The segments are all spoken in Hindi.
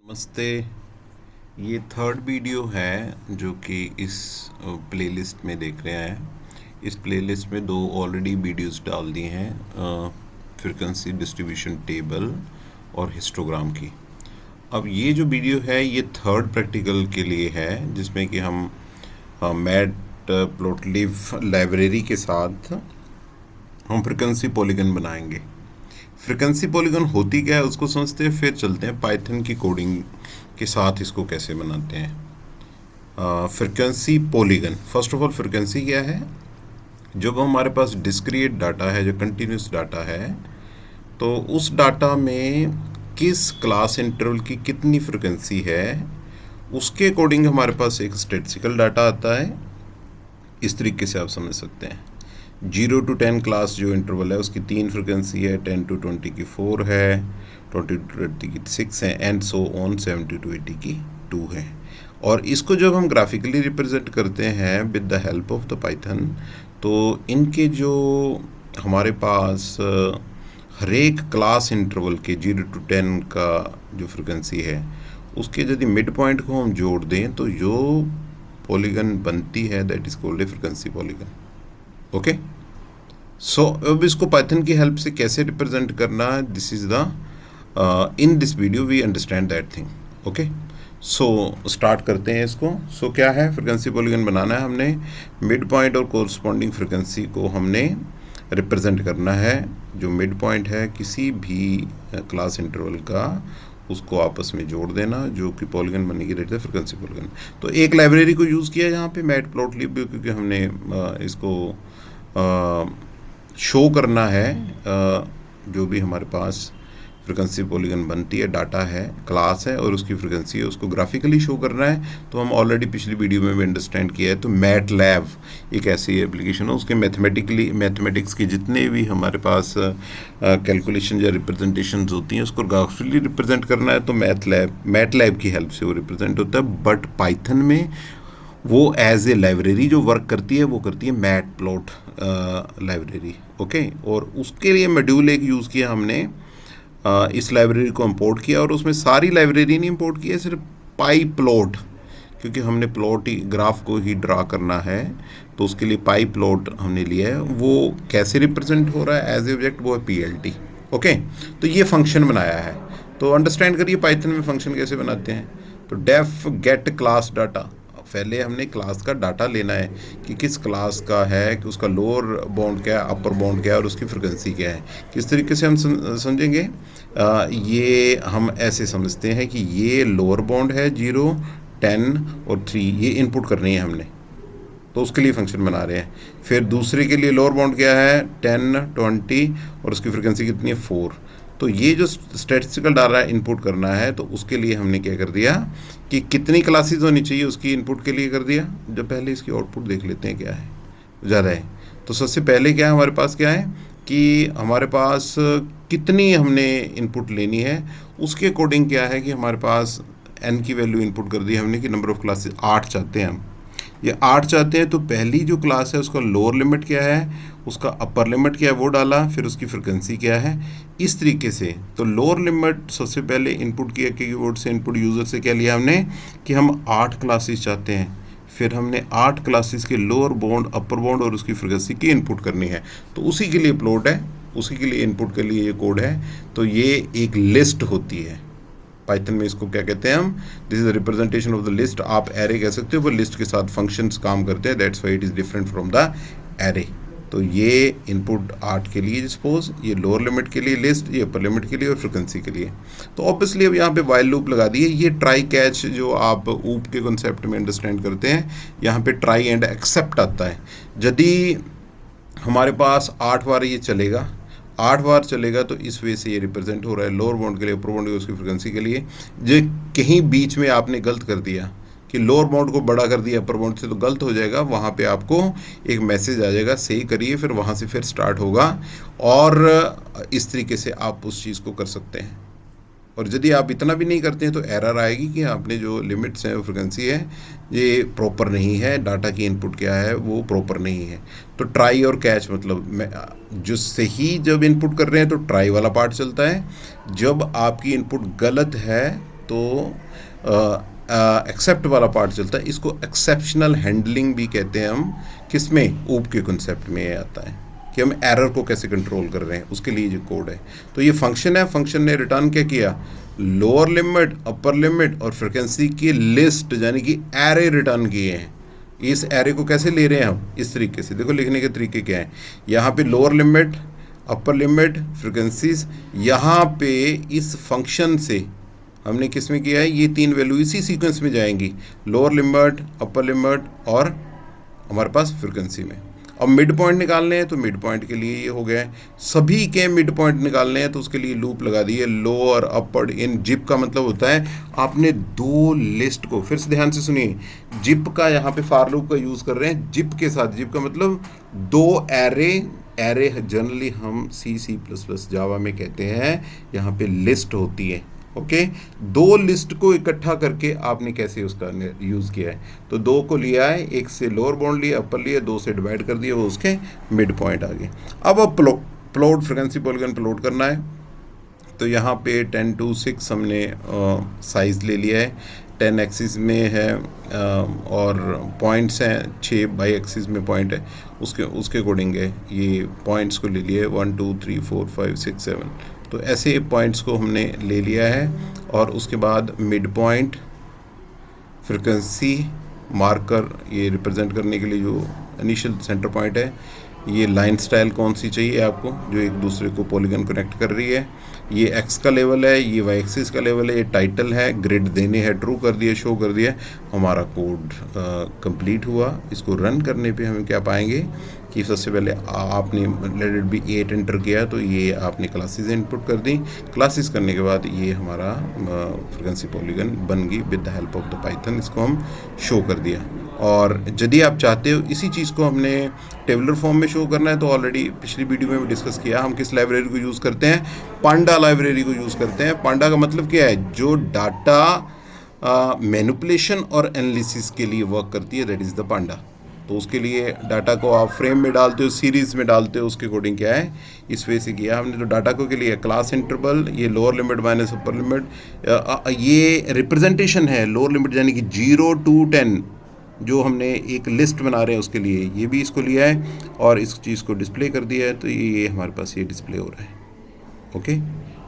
नमस्ते। ये थर्ड वीडियो है जो कि इस प्लेलिस्ट में देख रहे हैं। इस प्लेलिस्ट में दो ऑलरेडी वीडियोस डाल दिए हैं, फ्रीक्वेंसी डिस्ट्रीब्यूशन टेबल और हिस्टोग्राम की। अब ये जो वीडियो है ये थर्ड प्रैक्टिकल के लिए है, जिसमें कि हम मैटप्लोट्लिब लाइब्रेरी के साथ हम फ्रीक्वेंसी पॉलीगन बनाएंगे। फ्रीक्वेंसी पॉलीगन होती क्या है उसको समझते हैं, फिर चलते हैं पाइथन की कोडिंग के साथ इसको कैसे बनाते हैं। Frequency polygon, first of all frequency क्या है? जब हमारे पास डिस्क्रीट डाटा है, जो कंटिन्यूस डाटा है, तो उस डाटा में किस क्लास इंटरवल की कितनी फ्रीक्वेंसी है उसके अकॉर्डिंग हमारे पास एक स्टैटिस्टिकल डाटा आता है। इस तरीके से आप समझ सकते हैं। 0 to 10 क्लास जो इंटरवल है उसकी 3 फ्रिक्वेंसी है, 10 to 20 की 4 है, 20 to 20 की 6 है, एंड सो ऑन 70 to 80 की 2 है। और इसको जब हम ग्राफिकली रिप्रेजेंट करते हैं with the help of the Python, तो इनके जो हमारे पास हर एक क्लास इंटरवल के 0 to 10 का जो फ्रिक्वेंसी है उसके यदि मिड पॉइंट को हम जोड़ दें तो जो पॉलीगन बनती है that is called a frequency polygon. Okay, so अब इसको पाइथन की हेल्प से कैसे रिप्रेजेंट करना है, this is the in this video we understand that thing. Okay, so start करते हैं इसको। सो क्या है, फ्रिक्वेंसी पॉलीगन बनाना है हमने। मिड पॉइंट और कोरस्पॉन्डिंग फ्रिक्वेंसी को हमने रिप्रेजेंट करना है। जो मिड पॉइंट है किसी भी क्लास इंटरवल का, उसको आपस में जोड़ देना, जो कि पॉलीगन बनने की रेट है फ्रिक्वेंसी पॉलीगन। तो एक लाइब्रेरी को यूज़ किया यहाँ पे मैटप्लोट्लिब, क्योंकि हमने इसको शो करना है जो भी हमारे पास फ्रिक्वेंसी पॉलीगन बनती है, डाटा है, क्लास है और उसकी फ्रिक्वेंसी है, उसको ग्राफिकली शो करना है। तो हम ऑलरेडी पिछली वीडियो में भी अंडरस्टैंड किया है। तो मैटलैब एक ऐसी एप्लीकेशन है, उसके मैथमेटिक्स के जितने भी हमारे पास कैलकुलेशन या रिप्रेजेंटेशंस होती हैं उसको ग्राफिकली रिप्रेजेंट करना है, तो मैटलैब की हेल्प से वो रिप्रेजेंट होता है। बट पाइथन में वो एज ए लाइब्रेरी जो वर्क करती है वो करती है मैटप्लॉट लाइब्रेरी। ओके, और उसके लिए मॉड्यूल एक यूज़ किया हमने, इस लाइब्रेरी को इंपोर्ट किया और उसमें सारी लाइब्रेरी नहीं इंपोर्ट की है, सिर्फ पाई प्लॉट, क्योंकि हमने प्लॉट ही ग्राफ को ही ड्रा करना है तो उसके लिए पाई प्लॉट हमने लिया है। वो कैसे रिप्रेजेंट हो रहा है एज ए ऑब्जेक्ट, वो है PLT। ओके, तो ये फंक्शन बनाया है। तो अंडरस्टैंड करिए पाइथन में फंक्शन कैसे बनाते हैं। तो डेफ गेट क्लास डाटा, पहले हमने क्लास का डाटा लेना है कि किस क्लास का है, कि उसका लोअर बाउंड क्या है, अपर बाउंड क्या है और उसकी फ्रिक्वेंसी क्या है। किस तरीके से हम समझेंगे, ये हम ऐसे समझते हैं कि ये लोअर बाउंड है 0, 10 और 3, ये इनपुट करनी है हमने, तो उसके लिए फंक्शन बना रहे हैं। फिर दूसरे के लिए लोअर बाउंड क्या है 10, 20 और उसकी फ्रिक्वेंसी कितनी है 4। तो ये जो स्टैटिस्टिकल डाटा इनपुट करना है तो उसके लिए हमने क्या कर दिया कि कितनी क्लासेस होनी चाहिए उसकी इनपुट के लिए कर दिया। जब पहले इसकी आउटपुट देख लेते हैं क्या है, ज़्यादा है। तो सबसे पहले क्या है हमारे पास, क्या है कि हमारे पास कितनी हमने इनपुट लेनी है, उसके अकॉर्डिंग क्या है कि हमारे पास n की वैल्यू इनपुट कर दी हमने कि नंबर ऑफ़ क्लासेस 8 चाहते हैं हम। ये 8 चाहते हैं, तो पहली जो क्लास है उसका लोअर लिमिट क्या है, उसका अपर लिमिट क्या है वो डाला, फिर उसकी फ्रिक्वेंसी क्या है, इस तरीके से। तो लोअर लिमिट सबसे पहले इनपुट किया कीबोर्ड से, इनपुट यूज़र से क्या लिया हमने कि हम 8 क्लासेस चाहते हैं। फिर हमने 8 क्लासेस के लोअर बाउंड, अपर बाउंड और उसकी फ्रिक्वेंसी की इनपुट करनी है। तो उसी के लिए प्लॉट है, उसी के लिए इनपुट के लिए ये कोड है। तो ये एक लिस्ट होती है पाइथन में, इसको क्या कहते हैं हम, this is the representation of the list. आप एरे कह सकते हो, वो लिस्ट के साथ फंक्शंस काम करते हैं, that's why it is different from the array. तो ये इनपुट 8 के लिए सपोज, ये लोअर लिमिट के लिए लिस्ट, ये अपर लिमिट के लिए और फ्रिक्वेंसी के लिए। तो ऑब्वियसली अब यहाँ पे वाइल लूप लगा दिए। ये ट्राई कैच जो आप ऊप के कॉन्सेप्ट में अंडरस्टैंड करते हैं, यहाँ पे ट्राई एंड एक्सेप्ट आता है। यदि हमारे पास 8 बार ये चलेगा, 8 बार चलेगा, तो इस वे से ये रिप्रेजेंट हो रहा है लोअर बाउंड के लिए, अपर बाउंड उसकी फ्रिक्वेंसी के लिए। जो कहीं बीच में आपने गलत कर दिया कि लोअर बाउंड को बड़ा कर दिया अपर बाउंड से, तो गलत हो जाएगा, वहाँ पे आपको एक मैसेज आ जाएगा सही करिए, फिर वहाँ से फिर स्टार्ट होगा। और इस तरीके से आप उस चीज़ को कर सकते हैं। और यदि आप इतना भी नहीं करते हैं तो एरर आएगी कि आपने जो लिमिट्स हैं, फ्रिक्वेंसी है, ये प्रॉपर नहीं है, डाटा की इनपुट क्या है वो प्रॉपर नहीं है। तो ट्राई और कैच मतलब जो सही जब इनपुट कर रहे हैं तो ट्राई वाला पार्ट चलता है, जब आपकी इनपुट गलत है तो एक्सेप्ट वाला पार्ट चलता है। इसको एक्सेप्शनल हैंडलिंग भी कहते हैं हम। किस में? ऊप के कॉन्सेप्ट में ये आता है कि हम एरर को कैसे कंट्रोल कर रहे हैं, उसके लिए जो कोड है। तो ये फंक्शन है, फंक्शन ने रिटर्न क्या किया? लोअर लिमिट, अपर लिमिट और फ्रिक्वेंसी की लिस्ट यानी कि एरे रिटर्न किए हैं। इस एरे को कैसे ले रहे हैं हम? इस तरीके से। देखो लिखने के तरीके क्या हैं। यहाँ पे lower limit, upper limit, frequencies, यहाँ पे इस फंक्शन से हमने किस में किया है? ये 3 वैल्यू इसी सीक्वेंस में जाएंगी, लोअर लिमिट, अपर लिमिट और हमारे पास फ्रिक्वेंसी में। अब मिड पॉइंट निकालने हैं तो मिड पॉइंट के लिए ये हो गया है। सभी के मिड पॉइंट निकालने हैं तो उसके लिए लूप लगा दी है, लोअर अपर। इन जिप का मतलब होता है आपने 2 लिस्ट को, फिर से ध्यान से सुनिए, जिप का यहाँ पे फॉर लूप का यूज़ कर रहे हैं जिप के साथ। जिप का मतलब 2 एरे, एरे जनरली हम C++ जावा में कहते हैं, यहाँ पे लिस्ट होती है। ओके, 2 लिस्ट को इकट्ठा करके आपने कैसे उसका यूज़ किया है? तो 2 को लिया है, एक से लोअर बाउंड लिया, अपर लिया, 2 से डिवाइड कर दिया, वो उसके मिड पॉइंट आ गए। अब प्लॉट फ्रीक्वेंसी पॉलीगॉन प्लॉट करना है। तो यहाँ पे 10 to 6 हमने साइज़ ले लिया है, 10 एक्सिस में है और पॉइंट्स हैं 6 बाई एक्सिस में पॉइंट है, उसके अकॉर्डिंग है। ये पॉइंट्स को ले लिए 1 2 3 4 5 6 7, तो ऐसे पॉइंट्स को हमने ले लिया है। और उसके बाद मिड पॉइंट, फ्रिक्वेंसी, मार्कर, ये रिप्रेजेंट करने के लिए जो इनिशियल सेंटर पॉइंट है, ये लाइन स्टाइल कौन सी चाहिए आपको जो एक दूसरे को पॉलीगन कनेक्ट कर रही है, ये एक्स का लेवल है, ये वाई एक्सिस का लेवल है, ये टाइटल है, ग्रिड देने हैं, ट्रू कर दिया, शो कर दिया, हमारा कोड कंप्लीट हुआ। इसको रन करने पे हम क्या पाएंगे कि सबसे पहले आपने लेट इट बी 8 एंटर किया, तो ये आपने क्लासेस इनपुट कर दी। क्लासेस करने के बाद ये हमारा फ्रीक्वेंसी पॉलीगन बन गई with the help of the Python. इसको हम शो कर दिया। और यदि आप चाहते हो इसी चीज़ को हमने टेबुलर फॉर्म में शो करना है, तो ऑलरेडी पिछली वीडियो में भी डिस्कस किया, हम किस लाइब्रेरी को यूज़ करते हैं? पांडा लाइब्रेरी को यूज़ करते हैं। पांडा का मतलब क्या है? जो डाटा मैनिपुलेशन और एनालिसिस के लिए वर्क करती है, दैट इज़ द पांडा। तो उसके लिए डाटा को आप फ्रेम में डालते हो, सीरीज़ में डालते हो, उसके अकॉर्डिंग क्या है, इस वे से किया हमने। तो डाटा को के लिए क्लास इंटरवल, ये lower limit minus upper limit, ये रिप्रेजेंटेशन है लोअर लिमिट यानी कि 0 to 10, जो हमने एक लिस्ट बना रहे हैं उसके लिए, ये भी इसको लिया है और इस चीज़ को डिस्प्ले कर दिया है। तो ये हमारे पास ये डिस्प्ले हो रहा है। ओके,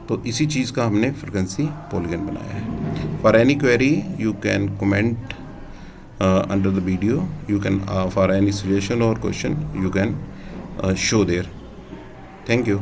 तो इसी चीज़ का हमने फ्रीक्वेंसी पॉलीगन बनाया है। For any query you can comment under the video, you can for any suggestion or question you can show there. Thank you.